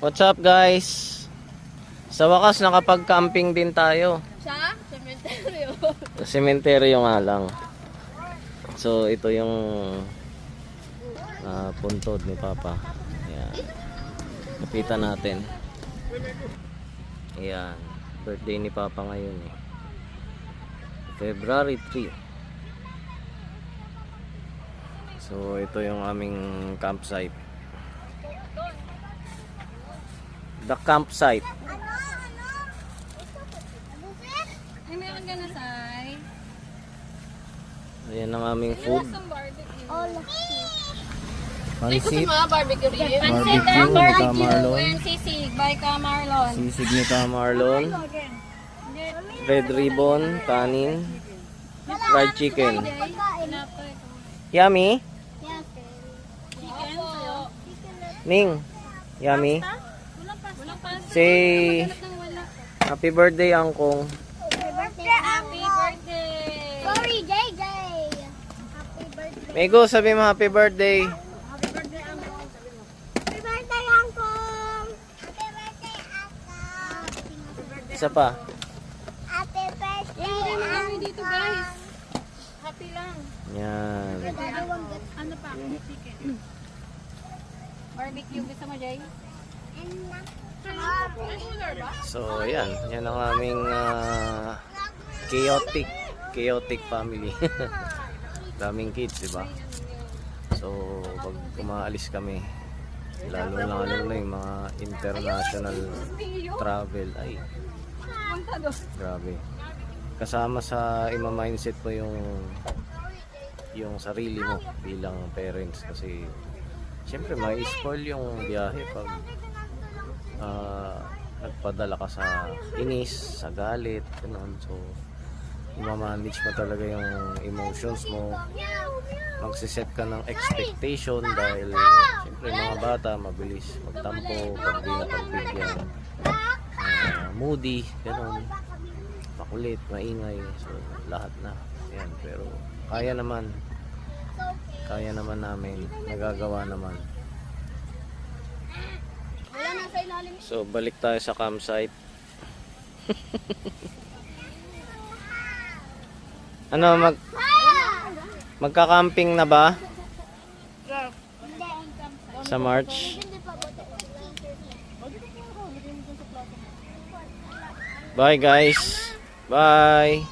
What's up guys? Sa wakas nakapag-camping din tayo. Sa sementeryo. Sa sementeryo nga lang. So ito yung puntod ni Papa. Ayan. Kapitan natin. Ayan. Birthday ni Papa ngayon eh. February 3. So ito yung aming campsite. The campsite. Ay, meron ka na, Sai. Ayan ang aming food. Ay, gusto Pansit. mo barbecue rin? Barbecue ni Ka Marlon. And sisig by Ka Marlon. Sisig ni Ka Marlon. Red ribbon, kanin. Fried chicken. Yummy? Chicken sa'yo. Ning. Yummy? Walang pansit. Say Naghanap ng wala. happy birthday, Angkong. Happy birthday! Sorry, JJ. Happy birthday. Mego, sabi mo happy birthday. Happy birthday, Uncle. Happy birthday, Uncle. Happy birthday, Uncle. Isa pa. Happy birthday, Hindi naman kami dito, guys. Happy lang. Yan. Ano pa? Chicken. Barbecue. Gusto mo, Jay? So, yan. Yan ang aming chaotic family. Daming kids, diba? So, pag umaalis kami, lalo na yung mga international travel, ay, grabe. Kasama sa ima-mindset mo yung sarili mo bilang parents kasi syempre may spoil yung biyahe pag nagpadala ka sa inis, sa galit, gano'n. So, i-manage mo talaga yung emotions mo. Magsiset ka ng expectation dahil syempre mga bata mabilis magtampo pag di napagbigyan. Moody, gano'n. Makulit, maingay. So, lahat na. Yan, pero kaya naman namin, nagagawa naman. Wala na sa ilalim. So balik tayo sa campsite. Ano, magka-camping na ba sa March? Bye guys. Bye.